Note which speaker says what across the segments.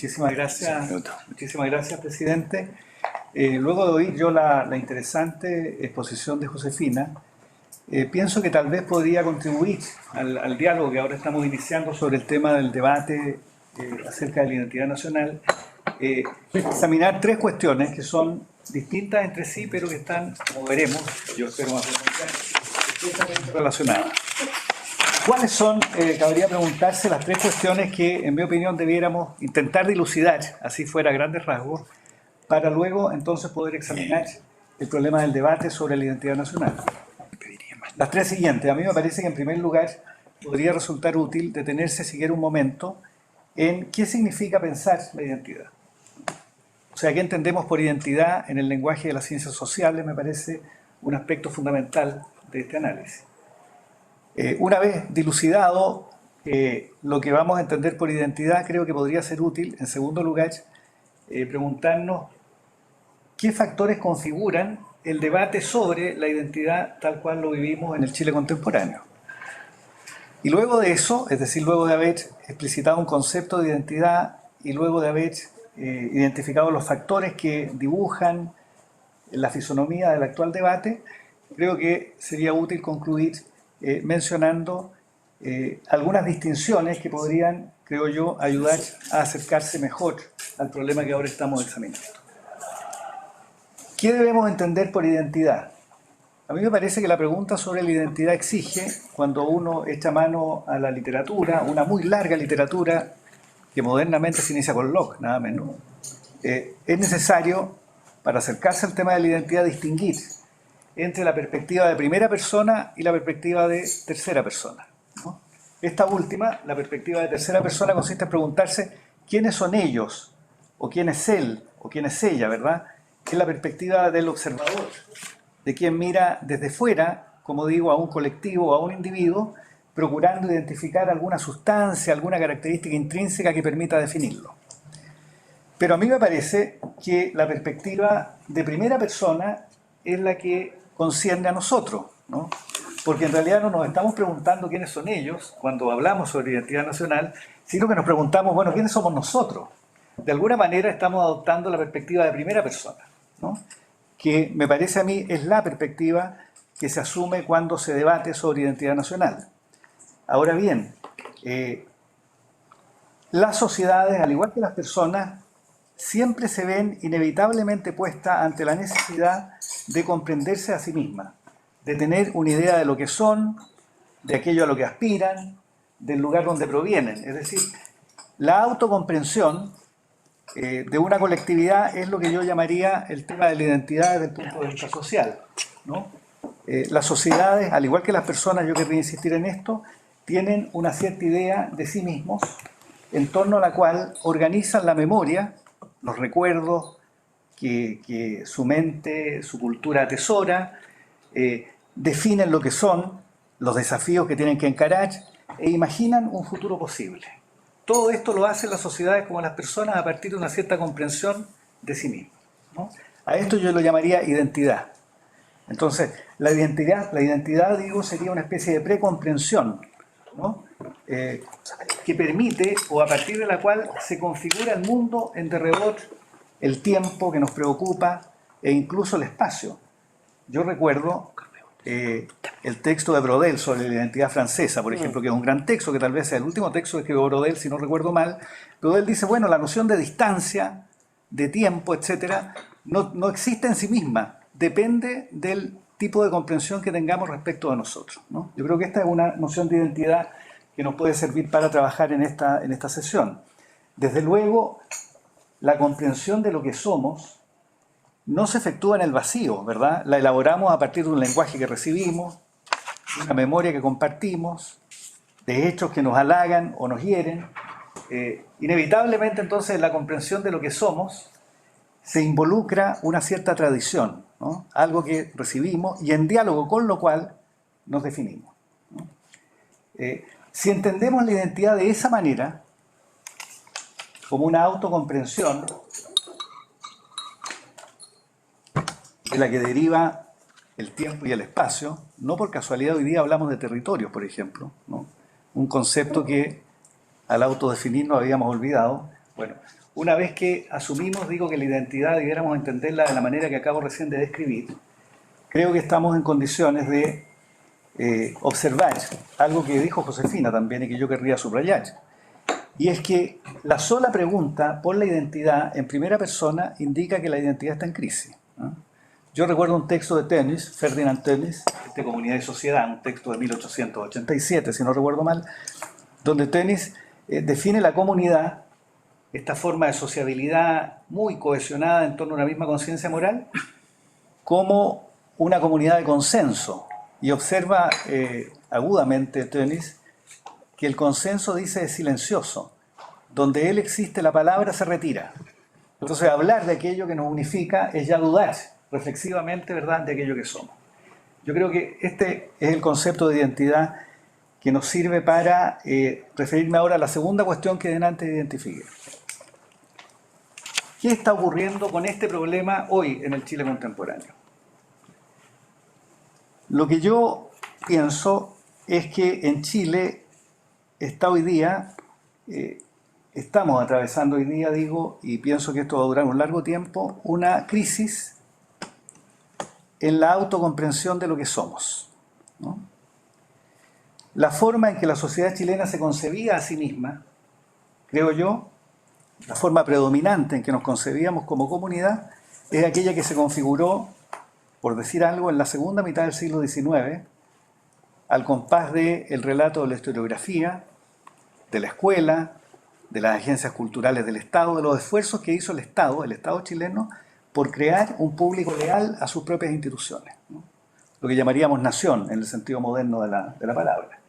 Speaker 1: Muchísimas gracias, presidente. Luego de oír yo la interesante exposición de Josefina, pienso que tal vez podría contribuir al diálogo que ahora estamos iniciando sobre el tema del debate acerca de la identidad nacional, examinar tres cuestiones que son distintas entre sí, pero que están, como veremos, yo espero más estrechamente relacionadas. ¿Cuáles son, cabría preguntarse, las tres cuestiones que, en mi opinión, debiéramos intentar dilucidar, así fuera a grandes rasgos, para luego entonces poder examinar el problema del debate sobre la identidad nacional? Las tres siguientes. A mí me parece que, en primer lugar, podría resultar útil detenerse siquiera un momento en qué significa pensar la identidad. O sea, ¿qué entendemos por identidad en el lenguaje de las ciencias sociales? Me parece un aspecto fundamental de este análisis. Una vez dilucidado lo que vamos a entender por identidad, creo que podría ser útil, en segundo lugar, preguntarnos qué factores configuran el debate sobre la identidad tal cual lo vivimos en el Chile contemporáneo. Y luego de eso, es decir, luego de haber explicitado un concepto de identidad y luego de haber identificado los factores que dibujan la fisonomía del actual debate, creo que sería útil concluir mencionando algunas distinciones que podrían, creo yo, ayudar a acercarse mejor al problema que ahora estamos examinando. ¿Qué debemos entender por identidad? A mí me parece que la pregunta sobre la identidad exige, cuando uno echa mano a la literatura, una muy larga literatura que modernamente se inicia con Locke, nada menos, es necesario, para acercarse al tema de la identidad, distinguir entre la perspectiva de primera persona y la perspectiva de tercera persona, ¿no? Esta última, la perspectiva de tercera persona, consiste en preguntarse quiénes son ellos, o quién es él, o quién es ella, ¿verdad? Es la perspectiva del observador, de quien mira desde fuera, como digo, a un colectivo, a un individuo, procurando identificar alguna sustancia, alguna característica intrínseca que permita definirlo. Pero a mí me parece que la perspectiva de primera persona es la que concierne a nosotros, ¿no? Porque en realidad no nos estamos preguntando quiénes son ellos cuando hablamos sobre identidad nacional, sino que nos preguntamos, bueno, ¿quiénes somos nosotros? De alguna manera estamos adoptando la perspectiva de primera persona, ¿no? Que me parece a mí es la perspectiva que se asume cuando se debate sobre identidad nacional. Ahora bien, las sociedades, al igual que las personas, siempre se ven inevitablemente puestas ante la necesidad de comprenderse a sí mismas, de tener una idea de lo que son, de aquello a lo que aspiran, del lugar donde provienen. Es decir, la autocomprensión de una colectividad es lo que yo llamaría el tema de la identidad desde el punto de vista social, ¿no? Las sociedades, al igual que las personas, yo querría insistir en esto, tienen una cierta idea de sí mismos en torno a la cual organizan la memoria, los recuerdos que su mente, su cultura atesora, definen lo que son, los desafíos que tienen que encarar e imaginan un futuro posible. Todo esto lo hacen las sociedades como las personas a partir de una cierta comprensión de sí mismos, ¿no? A esto yo lo llamaría identidad. Entonces, la identidad, digo, sería una especie de precomprensión, ¿no? Que permite, o a partir de la cual se configura el mundo en derredor, el tiempo que nos preocupa e incluso el espacio. Yo recuerdo el texto de Braudel sobre la identidad francesa, por ejemplo, que es un gran texto, que tal vez sea el último texto que escribió Braudel, si no recuerdo mal. Braudel dice, bueno, la noción de distancia, de tiempo, etcétera, no existe en sí misma, depende del tipo de comprensión que tengamos respecto de nosotros, ¿no? Yo creo que esta es una noción de identidad que nos puede servir para trabajar en esta sesión. Desde luego, la comprensión de lo que somos no se efectúa en el vacío, ¿verdad? La elaboramos a partir de un lenguaje que recibimos, de una memoria que compartimos, de hechos que nos halagan o nos hieren. Inevitablemente, entonces, en la comprensión de lo que somos se involucra una cierta tradición, ¿no? Algo que recibimos y en diálogo con lo cual nos definimos, ¿no? Si entendemos la identidad de esa manera, como una autocomprensión de la que deriva el tiempo y el espacio, no por casualidad hoy día hablamos de territorios, por ejemplo, ¿no? Un concepto que al autodefinirnos habíamos olvidado. Bueno, una vez que asumimos, digo, que la identidad debiéramos entenderla de la manera que acabo recién de describir, creo que estamos en condiciones de observar algo que dijo Josefina también y que yo querría subrayar. Y es que la sola pregunta por la identidad en primera persona indica que la identidad está en crisis, ¿no? Yo recuerdo un texto de Tönnies, Ferdinand Tönnies, de Comunidad y Sociedad, un texto de 1887, si no recuerdo mal, donde Tönnies define la comunidad, esta forma de sociabilidad muy cohesionada en torno a una misma conciencia moral, como una comunidad de consenso. Y observa agudamente Tönnies que el consenso, dice, es silencioso. Donde él existe, la palabra se retira. Entonces, hablar de aquello que nos unifica es ya dudar reflexivamente, ¿verdad?, de aquello que somos. Yo creo que este es el concepto de identidad que nos sirve para referirme ahora a la segunda cuestión que delante identifique. ¿Qué está ocurriendo con este problema hoy en el Chile contemporáneo? Lo que yo pienso es que en Chile está hoy día, estamos atravesando hoy día, digo, y pienso que esto va a durar un largo tiempo, una crisis en la autocomprensión de lo que somos, ¿no? La forma en que la sociedad chilena se concebía a sí misma, creo yo, la forma predominante en que nos concebíamos como comunidad, es aquella que se configuró, por decir algo, en la segunda mitad del siglo XIX, al compás del relato de la historiografía, de la escuela, de las agencias culturales del Estado, de los esfuerzos que hizo el Estado chileno, por crear un público leal a sus propias instituciones, ¿no? Lo que llamaríamos nación, en el sentido moderno de la palabra.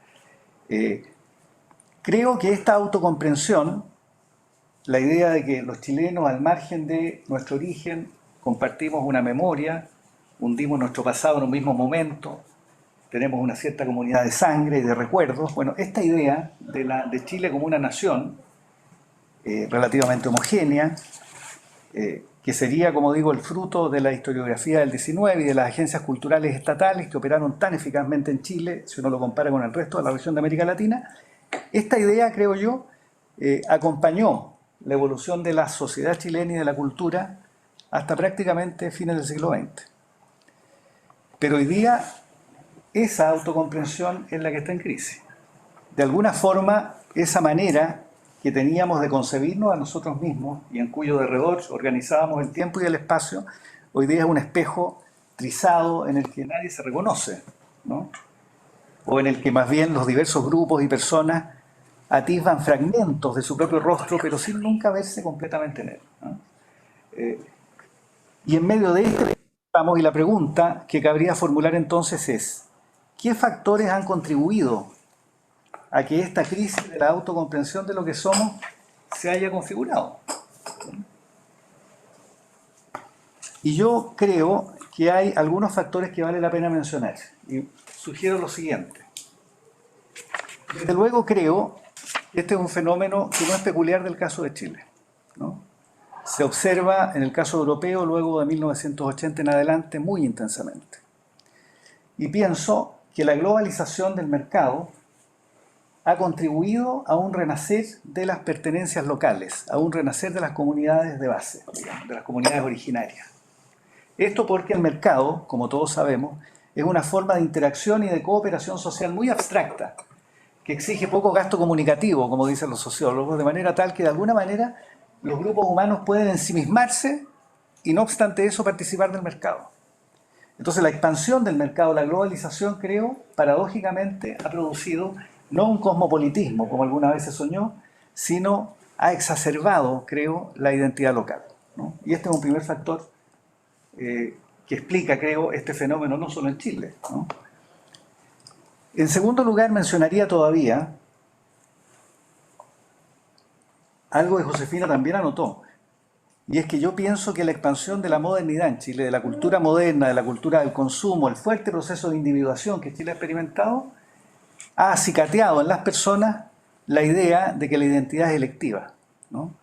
Speaker 1: Creo que esta autocomprensión, la idea de que los chilenos, al margen de nuestro origen, compartimos una memoria, hundimos nuestro pasado en un mismo momento, tenemos una cierta comunidad de sangre y de recuerdos. Bueno, esta idea de Chile como una nación relativamente homogénea, que sería, como digo, el fruto de la historiografía del XIX y de las agencias culturales estatales que operaron tan eficazmente en Chile, si uno lo compara con el resto de la región de América Latina, esta idea, creo yo, acompañó la evolución de la sociedad chilena y de la cultura hasta prácticamente fines del siglo XX. Pero hoy día esa autocomprensión es la que está en crisis. De alguna forma, esa manera que teníamos de concebirnos a nosotros mismos y en cuyo derredor organizábamos el tiempo y el espacio, hoy día es un espejo trizado en el que nadie se reconoce, ¿no? O en el que más bien los diversos grupos y personas atisban fragmentos de su propio rostro, pero sin nunca verse completamente en él, ¿no? Y en medio de esto estamos, y la pregunta que cabría formular entonces es: ¿qué factores han contribuido a que esta crisis de la autocomprensión de lo que somos se haya configurado? Y yo creo que hay algunos factores que vale la pena mencionar, y sugiero lo siguiente. Desde luego creo que este es un fenómeno que no es peculiar del caso de Chile, ¿no? Se observa en el caso europeo luego de 1980 en adelante muy intensamente. Y pienso que la globalización del mercado ha contribuido a un renacer de las pertenencias locales, a un renacer de las comunidades de base, digamos, de las comunidades originarias. Esto porque el mercado, como todos sabemos, es una forma de interacción y de cooperación social muy abstracta, que exige poco gasto comunicativo, como dicen los sociólogos, de manera tal que de alguna manera los grupos humanos pueden ensimismarse y no obstante eso participar del mercado. Entonces la expansión del mercado, la globalización, creo, paradójicamente ha producido no un cosmopolitismo, como alguna vez se soñó, sino ha exacerbado, creo, la identidad local, ¿no? Y este es un primer factor que explica, creo, este fenómeno no solo en Chile, ¿no? En segundo lugar, mencionaría todavía algo que Josefina también anotó, y es que yo pienso que la expansión de la modernidad en Chile, de la cultura moderna, de la cultura del consumo, el fuerte proceso de individuación que Chile ha experimentado, ha acicateado en las personas la idea de que la identidad es electiva, ¿no?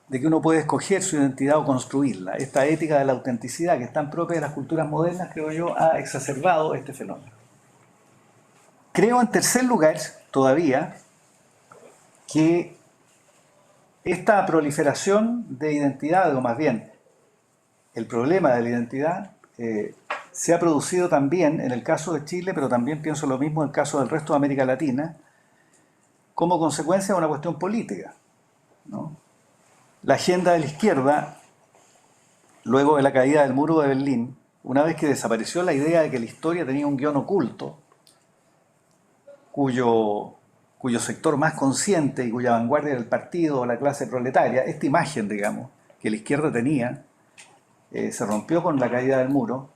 Speaker 1: De que uno puede escoger su identidad o construirla. Esta ética de la autenticidad que es tan propia de las culturas modernas, creo yo, ha exacerbado este fenómeno. Creo, en tercer lugar, todavía, que esta proliferación de identidad, o más bien el problema de la identidad, se ha producido también en el caso de Chile, pero también pienso lo mismo en el caso del resto de América Latina, como consecuencia de una cuestión política, ¿no? La agenda de la izquierda, luego de la caída del muro de Berlín, una vez que desapareció la idea de que la historia tenía un guión oculto, cuyo sector más consciente y cuya vanguardia era el partido o la clase proletaria, esta imagen, digamos, que la izquierda tenía, se rompió con la caída del muro.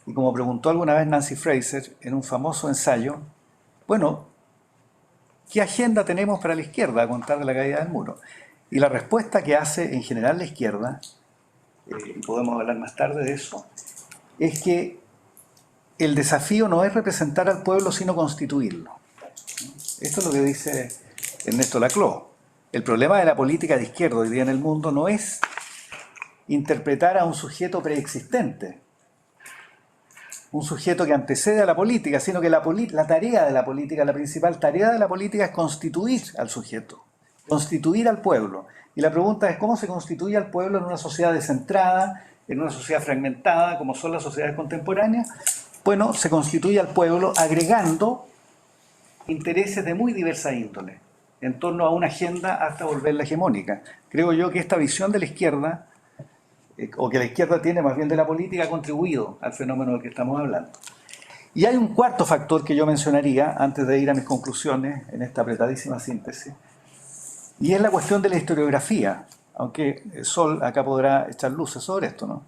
Speaker 1: Y como preguntó alguna vez Nancy Fraser en un famoso ensayo, bueno, ¿qué agenda tenemos para la izquierda a contar de la caída del muro? Y la respuesta que hace en general la izquierda, y podemos hablar más tarde de eso, es que el desafío no es representar al pueblo, sino constituirlo. Esto es lo que dice Ernesto Laclau. El problema de la política de izquierda hoy día en el mundo no es interpretar a un sujeto preexistente, un sujeto que antecede a la política, sino que la tarea de la política, la principal tarea de la política es constituir al sujeto, constituir al pueblo. Y la pregunta es cómo se constituye al pueblo en una sociedad descentrada, en una sociedad fragmentada, como son las sociedades contemporáneas. Bueno, se constituye al pueblo agregando intereses de muy diversa índole, en torno a una agenda hasta volverla hegemónica. Creo yo que esta visión de la izquierda, o que la izquierda tiene más bien de la política, ha contribuido al fenómeno del que estamos hablando. Y hay un cuarto factor que yo mencionaría antes de ir a mis conclusiones en esta apretadísima síntesis, y es la cuestión de la historiografía, aunque Sol acá podrá echar luces sobre esto, ¿no?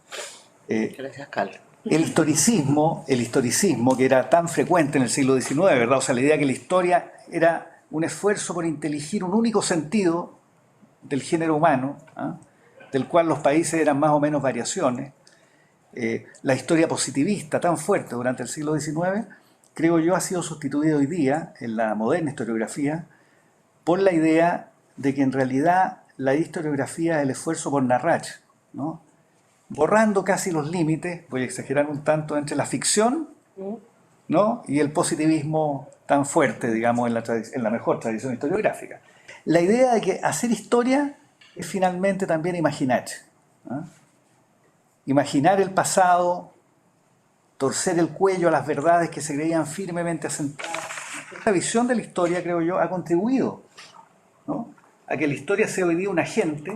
Speaker 2: Gracias, Carlos.
Speaker 1: El historicismo que era tan frecuente en el siglo XIX, ¿verdad? O sea, la idea que la historia era un esfuerzo por inteligir un único sentido del género humano, ¿ah? Del cual los países eran más o menos variaciones. La historia positivista tan fuerte durante el siglo XIX, creo yo, ha sido sustituida hoy día en la moderna historiografía por la idea de que en realidad la historiografía es el esfuerzo por narrar, ¿no? Borrando casi los límites, voy a exagerar un tanto, entre la ficción, ¿no? Y el positivismo tan fuerte, digamos, en la mejor tradición historiográfica. La idea de que hacer historia es finalmente también imaginar, ¿no? Imaginar el pasado, torcer el cuello a las verdades que se creían firmemente asentadas. Esta visión de la historia, creo yo, ha contribuido, ¿no?, a que la historia sea hoy día un agente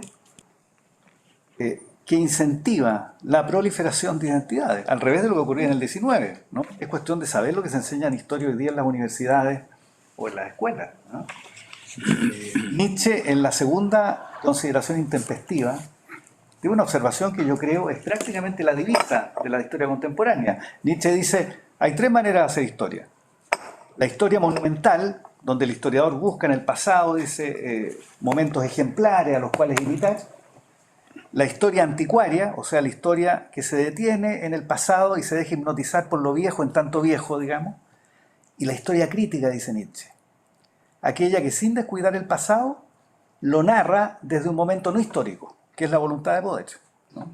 Speaker 1: que incentiva la proliferación de identidades, al revés de lo que ocurría en el XIX, ¿no? Es cuestión de saber lo que se enseña en historia hoy día en las universidades o en las escuelas, ¿no? Nietzsche, en la segunda consideración intempestiva, tiene una observación que yo creo es prácticamente la divisa de la historia contemporánea. Nietzsche dice, hay tres maneras de hacer historia. La historia monumental, donde el historiador busca en el pasado, dice, momentos ejemplares a los cuales imitar. La historia anticuaria, o sea, la historia que se detiene en el pasado y se deja hipnotizar por lo viejo en tanto viejo, digamos. Y la historia crítica, dice Nietzsche, aquella que sin descuidar el pasado, lo narra desde un momento no histórico, que es la voluntad de poder, ¿no?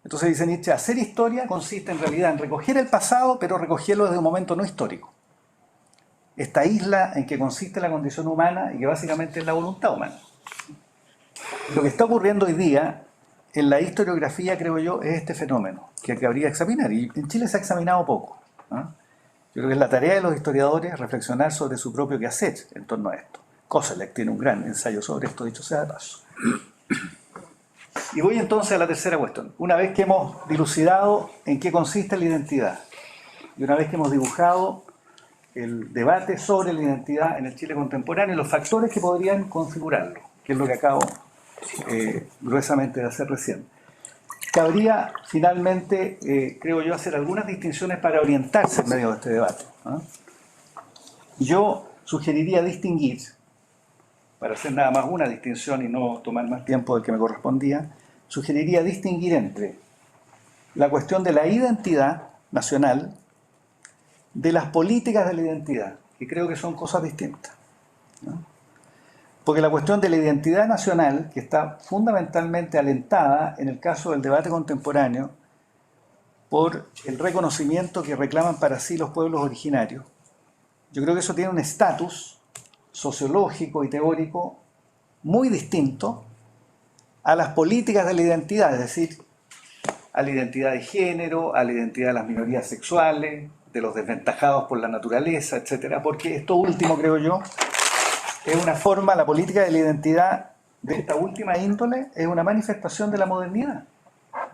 Speaker 1: Entonces dice Nietzsche, hacer historia consiste en realidad en recoger el pasado, pero recogerlo desde un momento no histórico. Esta isla en que consiste la condición humana y que básicamente es la voluntad humana. Lo que está ocurriendo hoy día en la historiografía, creo yo, es este fenómeno que habría que examinar. Y en Chile se ha examinado poco, ¿no? Yo creo que es la tarea de los historiadores reflexionar sobre su propio quehacer en torno a esto. Koselleck tiene un gran ensayo sobre esto, dicho sea de paso. Y voy entonces a la tercera cuestión. Una vez que hemos dilucidado en qué consiste la identidad, y una vez que hemos dibujado el debate sobre la identidad en el Chile contemporáneo y los factores que podrían configurarlo, que es lo que acabo gruesamente de hacer recién, cabría finalmente, creo yo, hacer algunas distinciones para orientarse en medio de este debate, ¿no? Yo sugeriría distinguir, para hacer nada más una distinción y no tomar más tiempo del que me correspondía, sugeriría distinguir entre la cuestión de la identidad nacional de las políticas de la identidad, que creo que son cosas distintas, ¿no? Porque la cuestión de la identidad nacional, que está fundamentalmente alentada en el caso del debate contemporáneo por el reconocimiento que reclaman para sí los pueblos originarios, yo creo que eso tiene un estatus sociológico y teórico muy distinto a las políticas de la identidad, es decir, a la identidad de género, a la identidad de las minorías sexuales, de los desventajados por la naturaleza, etcétera, porque esto último, creo yo, es una forma, la política de la identidad de esta última índole es una manifestación de la modernidad,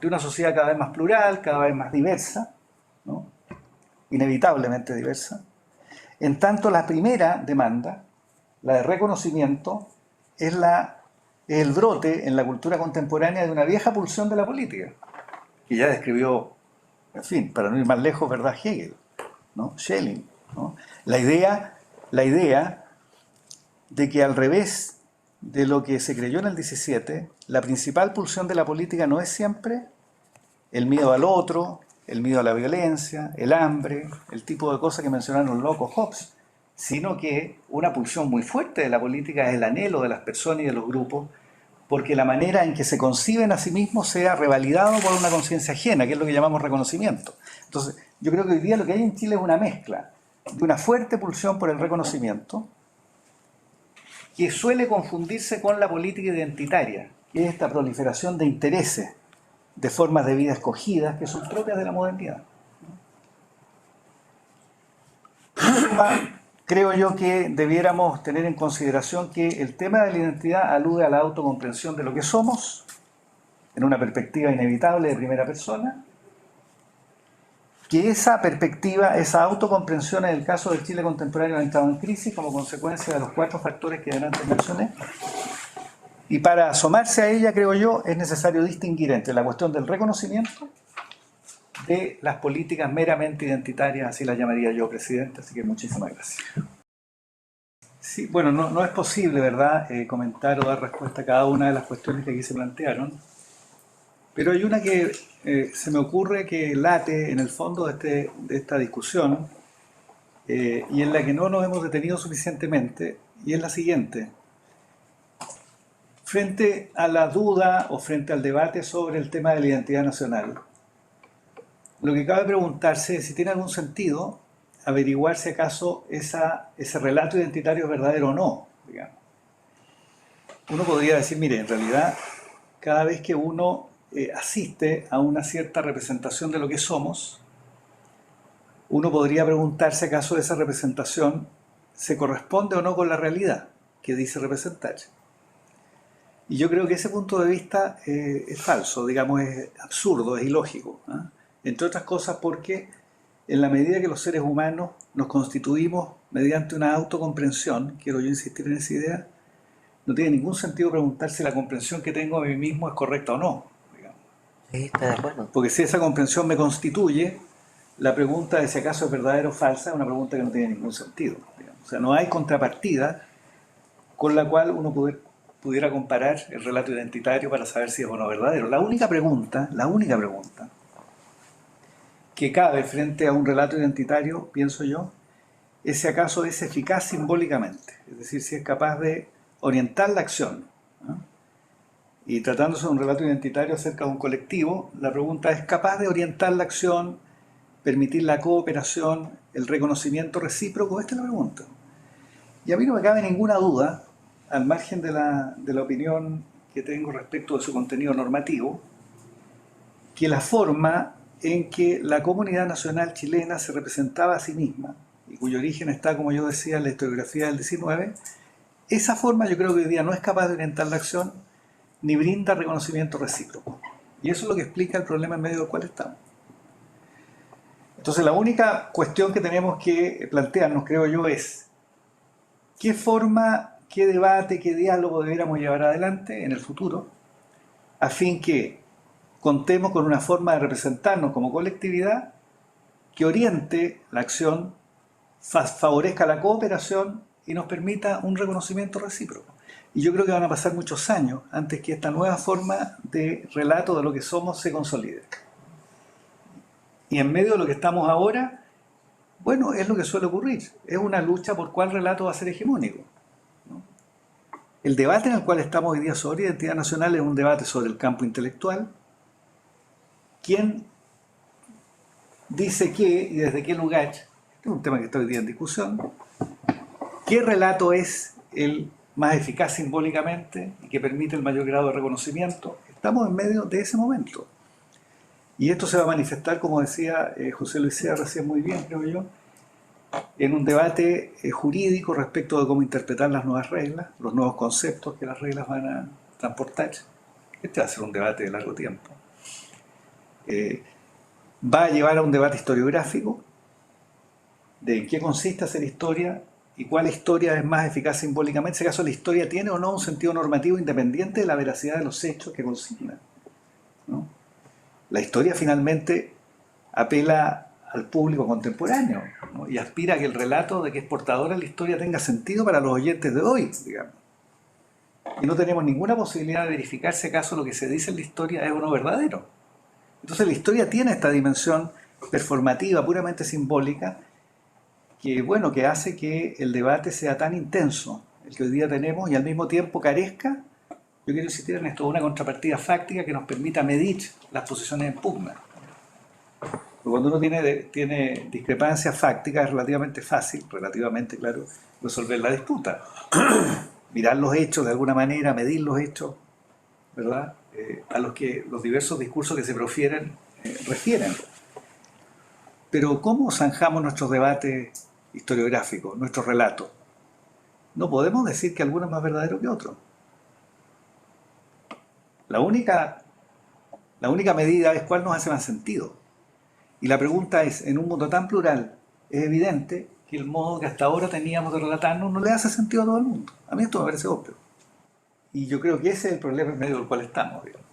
Speaker 1: de una sociedad cada vez más plural, cada vez más diversa, ¿no? Inevitablemente diversa. En tanto, la primera demanda, la de reconocimiento, es el brote en la cultura contemporánea de una vieja pulsión de la política, que ya describió, en fin, para no ir más lejos, ¿verdad? Hegel, ¿no? Schelling, ¿no? La idea de que al revés de lo que se creyó en el 17, la principal pulsión de la política no es siempre el miedo al otro, el miedo a la violencia, el hambre, el tipo de cosas que mencionaron los locos Hobbes, sino que una pulsión muy fuerte de la política es el anhelo de las personas y de los grupos, porque la manera en que se conciben a sí mismos sea revalidado por una conciencia ajena, que es lo que llamamos reconocimiento. Entonces, yo creo que hoy día lo que hay en Chile es una mezcla de una fuerte pulsión por el reconocimiento, que suele confundirse con la política identitaria, que es esta proliferación de intereses, de formas de vida escogidas, que son propias de la modernidad. Creo yo que debiéramos tener en consideración que el tema de la identidad alude a la autocomprensión de lo que somos, en una perspectiva inevitable de primera persona, que esa perspectiva, esa autocomprensión en el caso del Chile contemporáneo ha entrado en crisis como consecuencia de los 4 factores que antes mencioné. Y para asomarse a ella, creo yo, es necesario distinguir entre la cuestión del reconocimiento de las políticas meramente identitarias, así las llamaría yo, presidente, así que muchísimas gracias. Sí, bueno, no es posible, ¿verdad?, comentar o dar respuesta a cada una de las cuestiones que aquí se plantearon, pero hay una que se me ocurre que late en el fondo de esta discusión y en la que no nos hemos detenido suficientemente, y es la siguiente. Frente a la duda o frente al debate sobre el tema de la identidad nacional, lo que cabe preguntarse es si tiene algún sentido averiguar si acaso ese relato identitario es verdadero o no, digamos. Uno podría decir, mire, en realidad, cada vez que uno asiste a una cierta representación de lo que somos, uno podría preguntarse acaso esa representación se corresponde o no con la realidad que dice representar. Y yo creo que ese punto de vista es falso, digamos, es absurdo, es ilógico, ¿eh? Entre otras cosas porque en la medida que los seres humanos nos constituimos mediante una autocomprensión, quiero yo insistir en esa idea, no tiene ningún sentido preguntar si la comprensión que tengo de mí mismo es correcta o no, digamos.
Speaker 2: Sí, está de acuerdo.
Speaker 1: Porque si esa comprensión me constituye, la pregunta de si acaso es verdadero o falsa es una pregunta que no tiene ningún sentido, digamos. O sea, no hay contrapartida con la cual uno pudiera comparar el relato identitario para saber si es o no verdadero. La única pregunta que cabe frente a un relato identitario, pienso yo, es si acaso es eficaz simbólicamente, es decir, si es capaz de orientar la acción, ¿no? Y tratándose de un relato identitario acerca de un colectivo, la pregunta es capaz de orientar la acción, permitir la cooperación, el reconocimiento recíproco. Esta es la pregunta. Y a mí no me cabe ninguna duda, al margen de la opinión que tengo respecto de su contenido normativo, que la forma en que la comunidad nacional chilena se representaba a sí misma, y cuyo origen está, como yo decía, en la historiografía del 19, esa forma yo creo que hoy día no es capaz de orientar la acción ni brinda reconocimiento recíproco. Y eso es lo que explica el problema en medio del cual estamos. Entonces la única cuestión que tenemos que plantearnos, creo yo, es qué forma, qué debate, qué diálogo debiéramos llevar adelante en el futuro, a fin que contemos con una forma de representarnos como colectividad que oriente la acción, favorezca la cooperación y nos permita un reconocimiento recíproco. Y yo creo que van a pasar muchos años antes que esta nueva forma de relato de lo que somos se consolide. Y en medio de lo que estamos ahora, bueno, es lo que suele ocurrir. Es una lucha por cuál relato va a ser hegemónico, ¿no? El debate en el cual estamos hoy día sobre identidad nacional es un debate sobre el campo intelectual. ¿Quién dice qué y desde qué lugar? Este es un tema que está hoy día en discusión. ¿Qué relato es el más eficaz simbólicamente y que permite el mayor grado de reconocimiento. Estamos en medio de ese momento. Y esto se va a manifestar, como decía José Luis Sea recién muy bien, creo yo, en un debate jurídico respecto de cómo interpretar las nuevas reglas, los nuevos conceptos que las reglas van a transportar. Este va a ser un debate de largo tiempo. Va a llevar a un debate historiográfico de en qué consiste hacer historia y cuál historia es más eficaz simbólicamente. En ese caso, la historia tiene o no un sentido normativo independiente de la veracidad de los hechos que consigna, ¿no? La historia finalmente apela al público contemporáneo, ¿no? Y aspira a que el relato de que es portadora la historia tenga sentido para los oyentes de hoy, digamos. Y no tenemos ninguna posibilidad de verificar si acaso lo que se dice en la historia es o no verdadero. Entonces la historia tiene esta dimensión performativa, puramente simbólica, que, bueno, que hace que el debate sea tan intenso, el que hoy día tenemos, y al mismo tiempo carezca, yo quiero insistir en esto, una contrapartida fáctica que nos permita medir las posiciones en pugna. Porque cuando uno tiene discrepancias fácticas es relativamente fácil, relativamente claro, resolver la disputa. Mirar los hechos de alguna manera, medir los hechos, ¿verdad? A los que los diversos discursos que se profieren refieren. Pero ¿cómo zanjamos nuestros debates historiográficos, nuestros relatos? No podemos decir que alguno es más verdadero que otro. La única medida es cuál nos hace más sentido. Y la pregunta es, en un mundo tan plural, es evidente que el modo que hasta ahora teníamos de relatarnos no le hace sentido a todo el mundo. A mí esto me parece obvio. Y yo creo que ese es el problema en medio del cual estamos, digamos.